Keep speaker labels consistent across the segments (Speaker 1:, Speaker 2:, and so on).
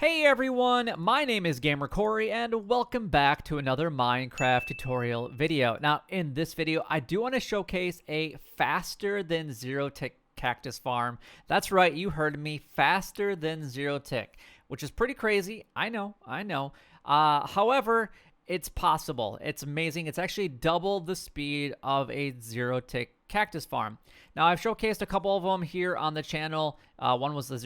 Speaker 1: Hey everyone, my name is Gamer Corey and welcome back to another Minecraft tutorial video. Now in this video, I do want to showcase a faster than zero tick cactus farm. That's right, you heard me, faster than zero tick, which is pretty crazy. I know. However, it's possible. It's amazing. It's actually double the speed of a zero tick cactus farm. Now I've showcased a couple of them here on the channel. One was the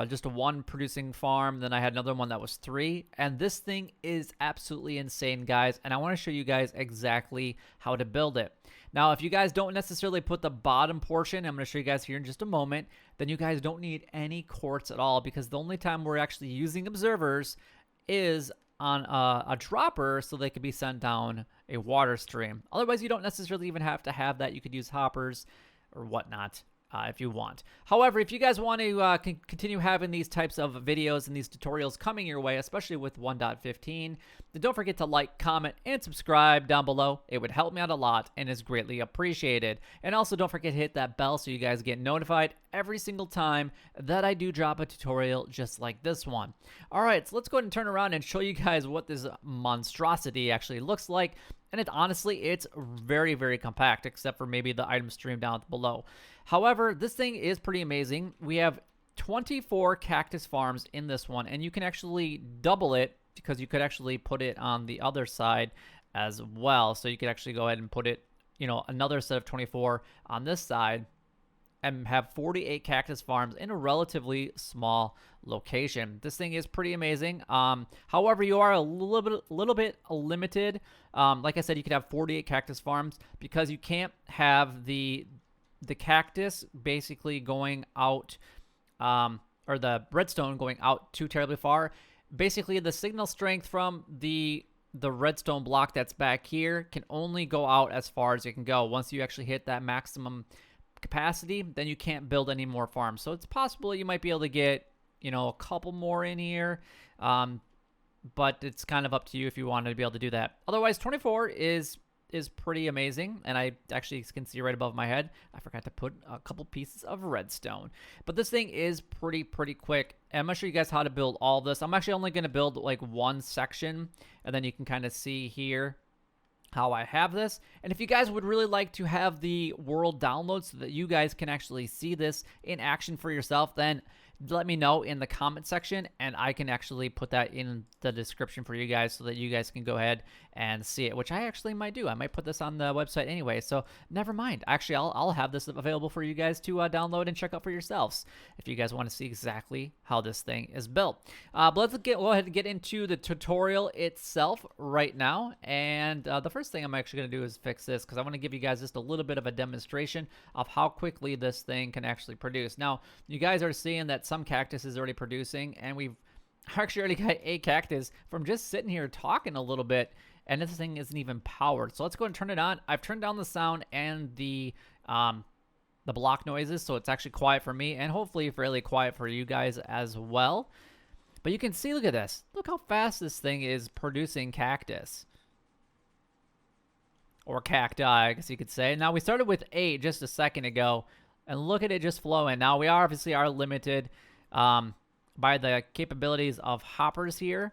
Speaker 1: just a one producing farm. Then I had another one that was 3. And this thing is absolutely insane, guys. And I want to show you guys exactly how to build it. Now, if you guys don't necessarily put the bottom portion, I'm going to show you guys here in just a moment, then you guys don't need any quartz at all, because the only time we're actually using observers is on a dropper, so they could be sent down a water stream. Otherwise, you don't necessarily even have to have that. You could use hoppers or whatnot if you want. However, if you guys want to continue having these types of videos and these tutorials coming your way, especially with 1.15, then don't forget to like, comment, and subscribe down below. It would help me out a lot and is greatly appreciated. And also don't forget to hit that bell so you guys get notified every single time that I do drop a tutorial just like this one. All right, so let's go ahead and turn around and show you guys what this monstrosity actually looks like. And honestly, it's very, very compact, except for maybe the item stream down below. However, this thing is pretty amazing. We have 24 cactus farms in this one, and you can actually double it, because you could actually put it on the other side as well. So you could actually go ahead and put it, another set of 24 on this side, and have 48 cactus farms in a relatively small location. This thing is pretty amazing. However, you are a little bit limited. Like I said, you could have 48 cactus farms because you can't have the cactus basically going out, or the redstone going out too terribly far. Basically, the signal strength from the redstone block that's back here can only go out as far as it can go. Once you actually hit that maximum capacity, then you can't build any more farms. So it's possible you might be able to get, a couple more in here. But it's kind of up to you if you wanted to be able to do that. Otherwise, 24 is pretty amazing. And I actually can see right above my head, I forgot to put a couple pieces of redstone. But this thing is pretty quick. And I'm going to show you guys how to build all this. I'm actually only going to build like one section, and then you can kind of see here how I have this. And if you guys would really like to have the world download so that you guys can actually see this in action for yourself, then let me know in the comment section, and I can actually put that in the description for you guys so that you guys can go ahead and see it, which I actually might do. I might put this on the website anyway, so never mind. Actually, I'll have this available for you guys to download and check out for yourselves if you guys want to see exactly how this thing is built. But let's go ahead and get into the tutorial itself right now. And the first thing I'm actually going to do is fix this, because I want to give you guys just a little bit of a demonstration of how quickly this thing can actually produce. Now, you guys are seeing that some cactus is already producing, and we've actually already got 8 cactus from just sitting here talking a little bit, and this thing isn't even powered. So let's go and turn it on. I've turned down the sound and the block noises, so it's actually quiet for me, and hopefully fairly quiet for you guys as well. But you can see, look at this. Look how fast this thing is producing cactus. Or cacti, I guess you could say. Now, we started with 8 just a second ago, and look at it just flowing. Now, we obviously are limited by the capabilities of hoppers here.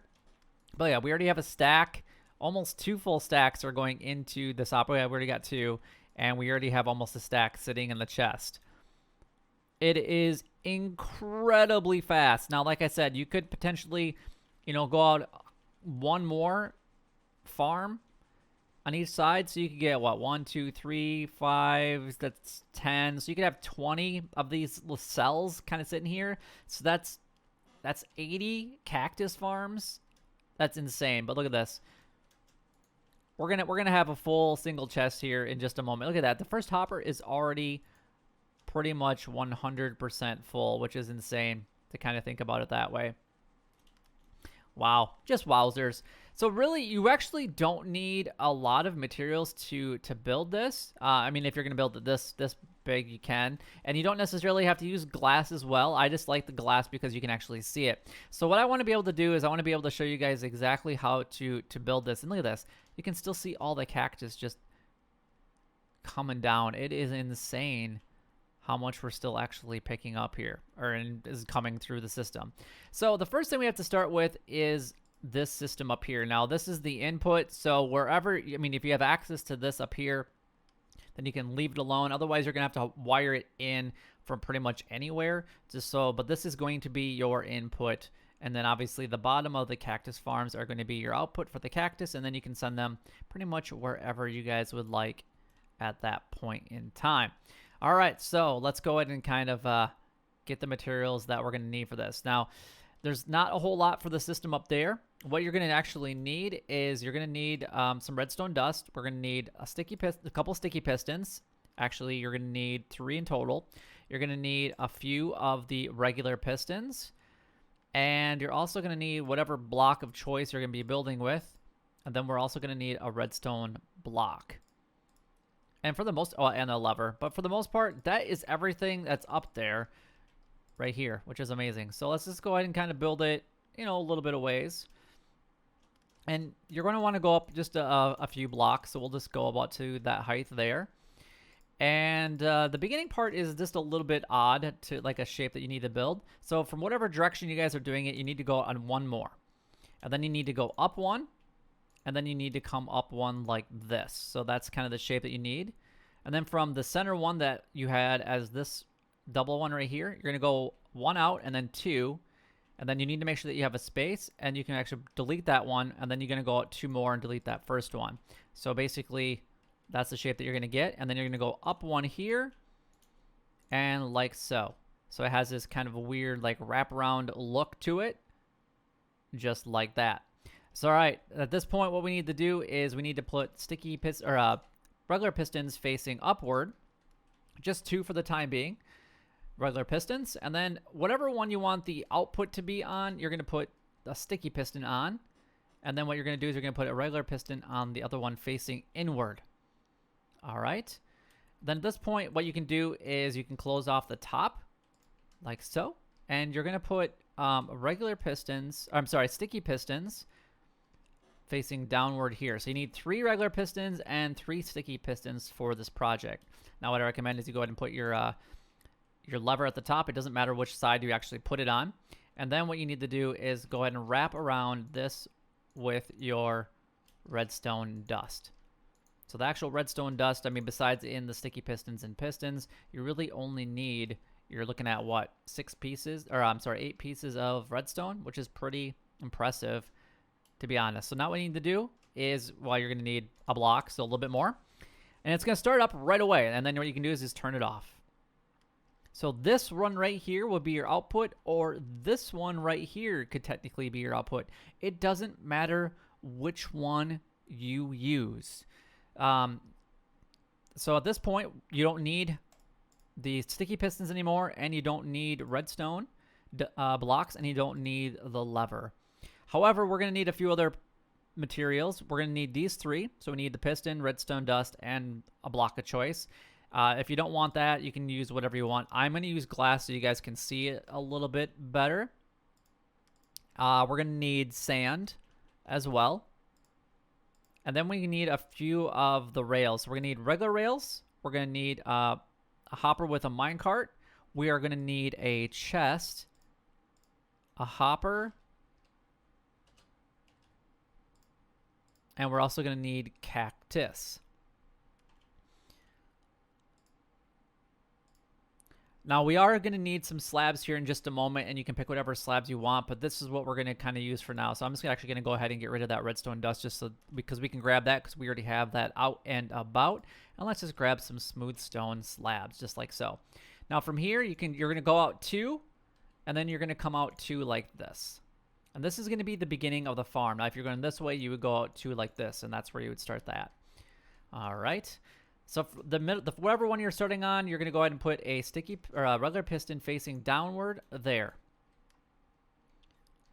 Speaker 1: But yeah, we already have a stack. Almost 2 full stacks are going into this hopper. Yeah, we already got 2. And we already have almost a stack sitting in the chest. It is incredibly fast. Now, like I said, you could potentially, go out one more farm on each side. So you could get, what, 1, 2, 3, 5, that's 10. So you could have 20 of these little cells kind of sitting here. So that's 80 cactus farms. That's insane. But look at this. We're gonna have a full single chest here in just a moment. Look at that. The first hopper is already pretty much 100% full, which is insane to kind of think about it that way. Wow, just wowzers. So really, you actually don't need a lot of materials to build this. I mean, if you're gonna build it this big, you can, and you don't necessarily have to use glass as well. I just like the glass because you can actually see it. So what I want to be able to do is I want to be able to show you guys exactly how to build this. And look at this. You can still see all the cactus just coming down. It is insane how much we're still actually picking up here, or is coming through the system. So the first thing we have to start with is this system up here. Now this is the input, so wherever, I mean, if you have access to this up here, then you can leave it alone. Otherwise, you're gonna have to wire it in from pretty much anywhere. Just so, but this is going to be your input. And then obviously the bottom of the cactus farms are going to be your output for the cactus. And then you can send them pretty much wherever you guys would like at that point in time. All right, so let's go ahead and kind of get the materials that we're going to need for this. Now, there's not a whole lot for the system up there. What you're going to actually need is you're going to need some redstone dust. We're going to need a couple sticky pistons. Actually, you're going to need 3 in total. You're going to need a few of the regular pistons. And you're also going to need whatever block of choice you're going to be building with. And then we're also going to need a redstone block. And for the most, and a lever. But for the most part, that is everything that's up there right here, which is amazing. So let's just go ahead and kind of build it, you know, a little bit of ways. And you're going to want to go up just a few blocks. So we'll just go about to that height there. And the beginning part is just a little bit odd to like a shape that you need to build. So from whatever direction you guys are doing it, you need to go on one more. And then you need to go up one. And then you need to come up one like this. So that's kind of the shape that you need. And then from the center one that you had as this double one right here, you're going to go 1 out and then 2. And then you need to make sure that you have a space. And you can actually delete that one. And then you're going to go out 2 more and delete that first one. So basically, that's the shape that you're going to get. And then you're going to go up 1 here. And like so. So it has this kind of a weird like wraparound look to it. Just like that. So all right, at this point what we need to do is we need to put regular pistons facing upward. Just 2 for the time being. Regular pistons. And then whatever one you want the output to be on, you're going to put a sticky piston on. And then what you're going to do is you're going to put a regular piston on the other one facing inward. All right. Then at this point, what you can do is you can close off the top like so. And you're going to put sticky pistons facing downward here. So you need 3 regular pistons and 3 sticky pistons for this project. Now what I recommend is you go ahead and put your lever at the top. It doesn't matter which side you actually put it on. And then what you need to do is go ahead and wrap around this with your redstone dust. So the actual redstone dust, I mean, besides in the sticky pistons and pistons, you really only need, you're looking at what, 8 pieces of redstone, which is pretty impressive, to be honest. So now what you need to do is, well, you're going to need a block, so a little bit more. And it's going to start up right away. And then what you can do is just turn it off. So this one right here will be your output, or this one right here could technically be your output. It doesn't matter which one you use. So at this point, you don't need the sticky pistons anymore, and you don't need redstone blocks, and you don't need the lever. However, we're going to need a few other materials. We're going to need these 3. So we need the piston, redstone dust, and a block of choice. If you don't want that, you can use whatever you want. I'm going to use glass so you guys can see it a little bit better. We're going to need sand as well. And then we need a few of the rails. So we're going to need regular rails. We're going to need a hopper with a minecart. We are going to need a chest, a hopper, and we're also going to need cactus. Now, we are going to need some slabs here in just a moment, and you can pick whatever slabs you want, but this is what we're going to kind of use for now. So I'm just actually going to go ahead and get rid of that redstone dust just so, because we can grab that because we already have that out and about. And let's just grab some smooth stone slabs, just like so. Now, from here, you're going to go out 2, and then you're going to come out 2 like this. And this is going to be the beginning of the farm. Now, if you're going this way, you would go out 2 like this, and that's where you would start that. All right. So whatever one you're starting on, you're going to go ahead and put a sticky or a regular piston facing downward there.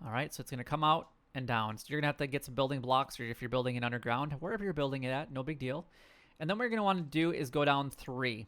Speaker 1: All right, so it's going to come out and down. So you're going to have to get some building blocks, or if you're building it underground, wherever you're building it at, no big deal. And then what you're going to want to do is go down 3.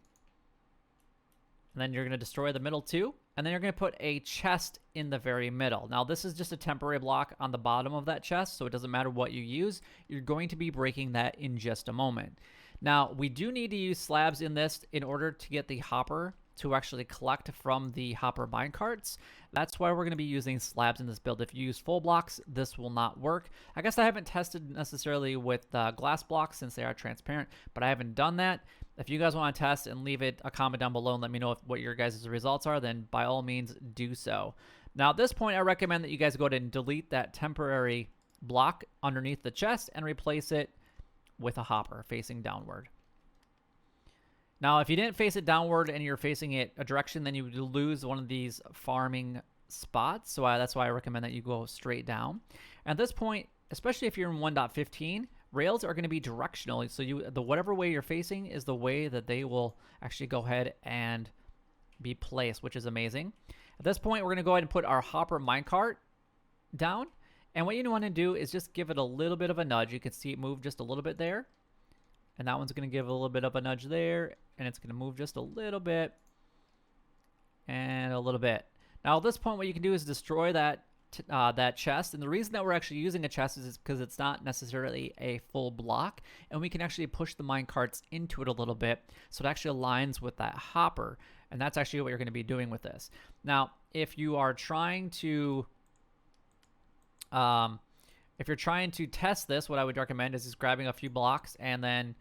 Speaker 1: And then you're going to destroy the middle 2. And then you're going to put a chest in the very middle. Now, this is just a temporary block on the bottom of that chest, so it doesn't matter what you use. You're going to be breaking that in just a moment. Now, we do need to use slabs in this in order to get the hopper to actually collect from the hopper minecarts. That's why we're going to be using slabs in this build. If you use full blocks, this will not work. I guess I haven't tested necessarily with glass blocks since they are transparent, but I haven't done that. If you guys want to test and leave it a comment down below and let me know what your guys' results are, then by all means do so. Now at this point, I recommend that you guys go ahead and delete that temporary block underneath the chest and replace it with a hopper facing downward. Now, if you didn't face it downward and you're facing it a direction, then you would lose one of these farming spots. So that's why I recommend that you go straight down. At this point, especially if you're in 1.15, rails are going to be directional. So whatever way you're facing is the way that they will actually go ahead and be placed, which is amazing. At this point, we're going to go ahead and put our hopper minecart down. And what you want to do is just give it a little bit of a nudge. You can see it move just a little bit there. And that one's going to give a little bit of a nudge there. And it's going to move just a little bit. And a little bit. Now, at this point, what you can do is destroy that chest. And the reason that we're actually using a chest is because it's not necessarily a full block. And we can actually push the minecarts into it a little bit. So it actually aligns with that hopper. And that's actually what you're going to be doing with this. Now, if you are trying to... if you're trying to test this, what I would recommend is just grabbing a few blocks and then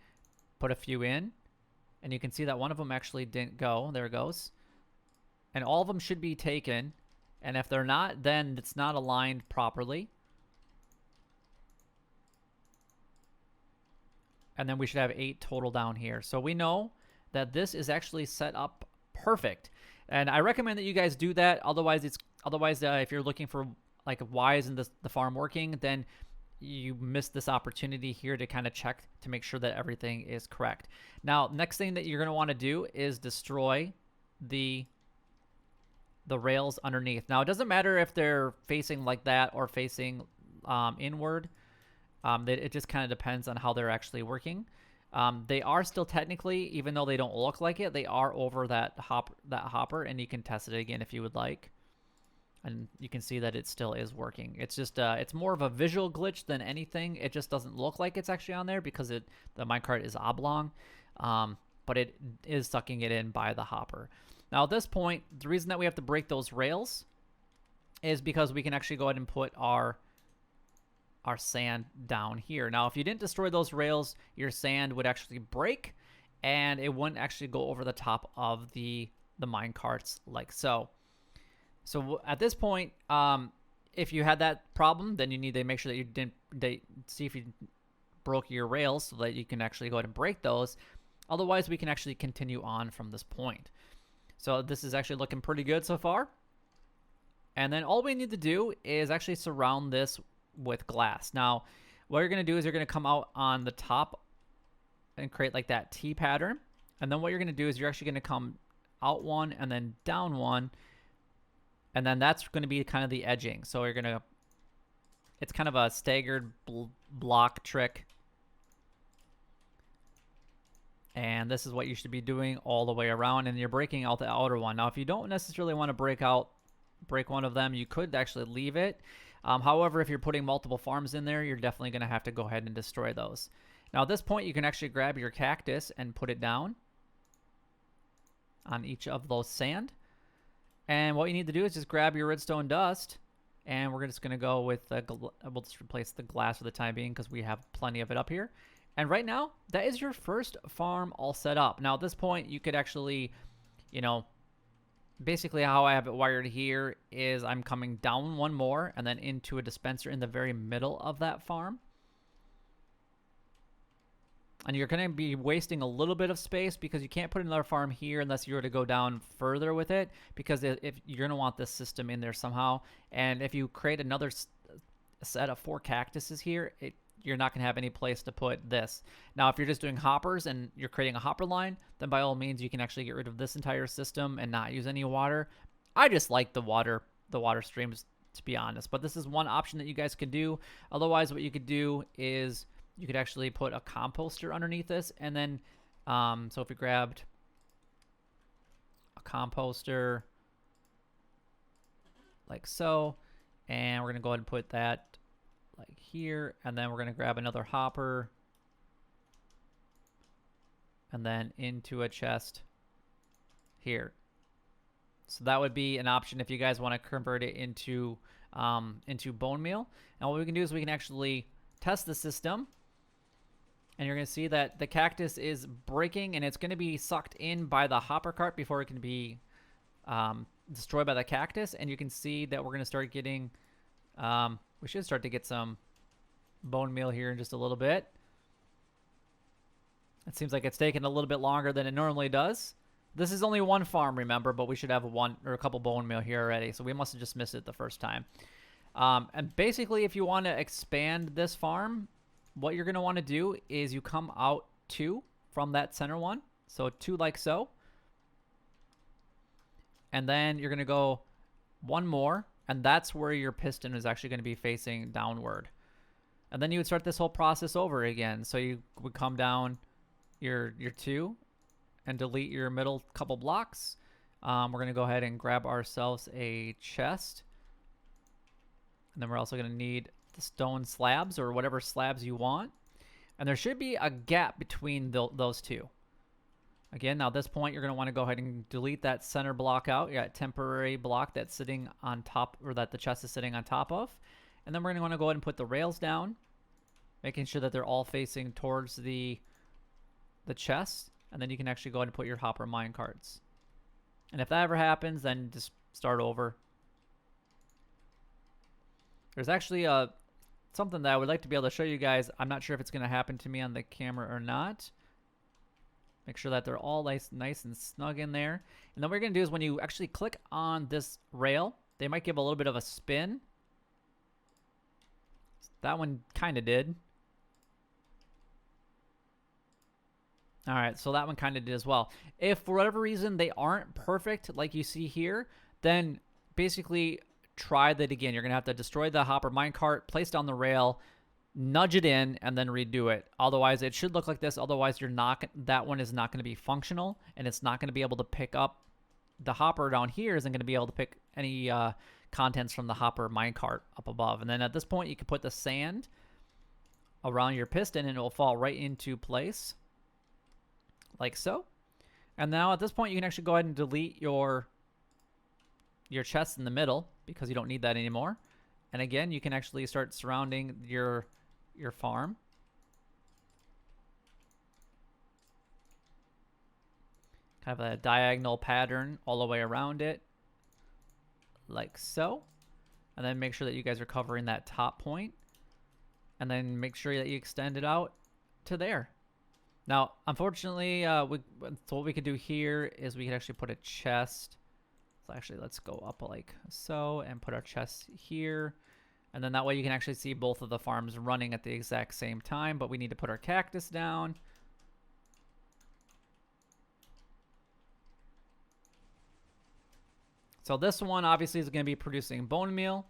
Speaker 1: put a few in. And you can see that one of them actually didn't go. There it goes. And all of them should be taken. And if they're not, then it's not aligned properly. And then we should have 8 total down here. So we know that this is actually set up perfect. And I recommend that you guys do that. Otherwise, if you're looking for like why isn't the farm working, then you missed this opportunity here to kind of check to make sure that everything is correct. Now, next thing that you're going to want to do is destroy the rails underneath. Now, it doesn't matter if they're facing like that or facing inward. It just kind of depends on how they're actually working. They are still technically, even though they don't look like it, they are over that hopper, and you can test it again if you would like. And you can see that it still is working. It's just, it's more of a visual glitch than anything. It just doesn't look like it's actually on there because the minecart is oblong. But it is sucking it in by the hopper. Now at this point, the reason that we have to break those rails is because we can actually go ahead and put our sand down here. Now, if you didn't destroy those rails, your sand would actually break and it wouldn't actually go over the top of the minecarts like so. So at this point, if you had that problem, then you need to make sure that you didn't see if you broke your rails so that you can actually go ahead and break those. Otherwise, we can actually continue on from this point. So this is actually looking pretty good so far. And then all we need to do is actually surround this with glass. Now, what you're going to do is you're going to come out on the top and create like that T pattern. And then what you're going to do is you're actually going to come out one and then down one. And then that's going to be kind of the edging. So you're going to, it's kind of a staggered block trick. And this is what you should be doing all the way around. And you're breaking out the outer one. Now, if you don't necessarily want to break one of them, you could actually leave it. However, if you're putting multiple farms in there, you're definitely going to have to go ahead and destroy those. Now, at this point, you can actually grab your cactus and put it down on each of those sand. And what you need to do is just grab your redstone dust, and we're just going to go with, we'll just replace the glass for the time being because we have plenty of it up here. And right now, that is your first farm all set up. Now, at this point, you could actually, you know, basically how I have it wired here is I'm coming down one more and then into a dispenser in the very middle of that farm. And you're going to be wasting a little bit of space because you can't put another farm here unless you were to go down further with it, because if you're going to want this system in there somehow. And if you create another set of 4 cactuses here, you're not going to have any place to put this. Now, if you're just doing hoppers and you're creating a hopper line, then by all means, you can actually get rid of this entire system and not use any water. I just like the water streams, to be honest. But this is one option that you guys could do. Otherwise, what you could do is you could actually put a composter underneath this. And then, so if we grabbed a composter like so, and we're going to go ahead and put that like here, and then we're going to grab another hopper and then into a chest here. So that would be an option if you guys want to convert it into bone meal. And what we can do is we can actually test the system. And you're going to see that the cactus is breaking, and it's going to be sucked in by the hopper cart before it can be destroyed by the cactus. And you can see that we're going to start getting, we should start to get some bone meal here in just a little bit. It seems like it's taking a little bit longer than it normally does. This is only one farm, remember, but we should have one or a couple bone meal here already. So we must have just missed it the first time. And basically, if you want to expand this farm, what you're going to want to do is you come out 2 from that center one. So 2 like so. And then you're going to go 1 more. And that's where your piston is actually going to be facing downward. And then you would start this whole process over again. So you would come down your 2 and delete your middle couple blocks. We're going to go ahead and grab ourselves a chest. And then we're also going to need the stone slabs or whatever slabs you want. And there should be a gap between those 2. Again, now at this point, you're going to want to go ahead and delete that center block out. You got a temporary block that's sitting on top, or that the chest is sitting on top of. And then we're going to want to go ahead and put the rails down, making sure that they're all facing towards the chest. And then you can actually go ahead and put your hopper mine carts. And if that ever happens, then just start over. There's actually something that I would like to be able to show you guys. I'm not sure if it's going to happen to me on the camera or not. Make sure that they're all nice and snug in there. And then what you're going to do is when you actually click on this rail, they might give a little bit of a spin. That one kind of did. All right, so that one kind of did as well. If for whatever reason they aren't perfect like you see here, then basically try that again. You're going to have to destroy the hopper minecart, place it on the rail, nudge it in, and then redo it. Otherwise, it should look like this. Otherwise, that one is not going to be functional, and it's not going to be able to pick up. The hopper down here isn't going to be able to pick any contents from the hopper minecart up above. And then at this point, you can put the sand around your piston, and it will fall right into place, like so. And now at this point, you can actually go ahead and delete your chest in the middle because you don't need that anymore. And again, you can actually start surrounding your farm. Kind of a diagonal pattern all the way around it, like so. And then make sure that you guys are covering that top point. And then make sure that you extend it out to there. Now, unfortunately, so what we could do here is we could actually put a chest. So actually, let's go up like so and put our chest here. And then that way you can actually see both of the farms running at the exact same time. But we need to put our cactus down. So this one obviously is going to be producing bone meal.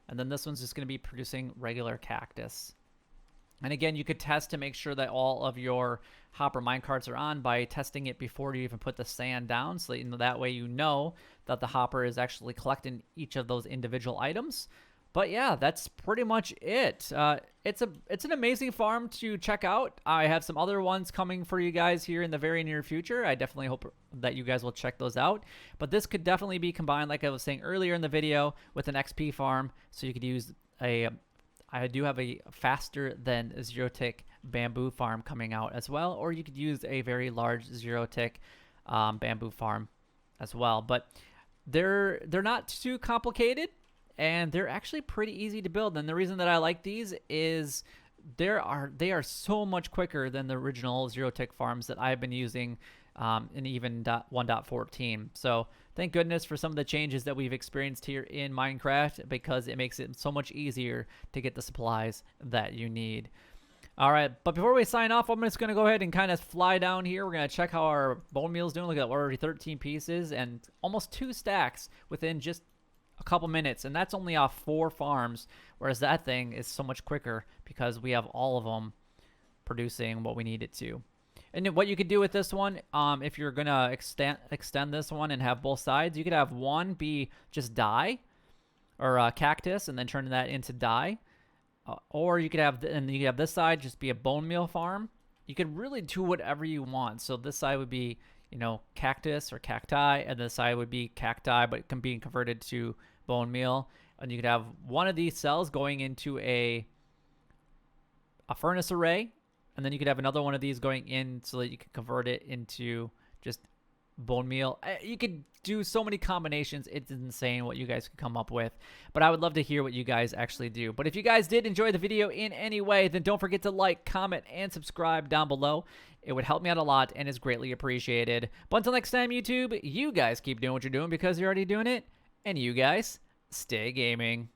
Speaker 1: And then this one's just going to be producing regular cactus. And again, you could test to make sure that all of your hopper minecarts are on by testing it before you even put the sand down. So that way you know that the hopper is actually collecting each of those individual items. But yeah, that's pretty much it. It's an amazing farm to check out. I have some other ones coming for you guys here in the very near future. I definitely hope that you guys will check those out. But this could definitely be combined, like I was saying earlier in the video, with an XP farm. So you could use I do have a faster than zero tick bamboo farm coming out as well, or you could use a very large zero tick bamboo farm as well. But they're not too complicated, and they're actually pretty easy to build. And the reason that I like these is they are so much quicker than the original zero tick farms that I've been using in even 1.14. So thank goodness for some of the changes that we've experienced here in Minecraft, because it makes it so much easier to get the supplies that you need. All right, but before we sign off, I'm just going to go ahead and kind of fly down here. We're going to check how our bone meal is doing. Look at that, we're already 13 pieces and almost 2 stacks within just a couple minutes, and that's only off 4 farms, whereas that thing is so much quicker because we have all of them producing what we need it to. And what you could do with this one, if you're going to extend this one and have both sides, you could have one be just dye or cactus and then turn that into dye. Or you could have this side just be a bone meal farm. You could really do whatever you want. So this side would be, you know, cactus or cacti, and the side would be cacti, but it can be converted to bone meal. And you could have one of these cells going into a furnace array, and then you could have another one of these going in so that you can convert it into just bone meal. You could do so many combinations. It's insane what you guys can come up with, but I would love to hear what you guys actually do. But if you guys did enjoy the video in any way, then don't forget to like, comment, and subscribe down below. It would help me out a lot and is greatly appreciated. But until next time, YouTube, you guys keep doing what you're doing because you're already doing it, and you guys stay gaming.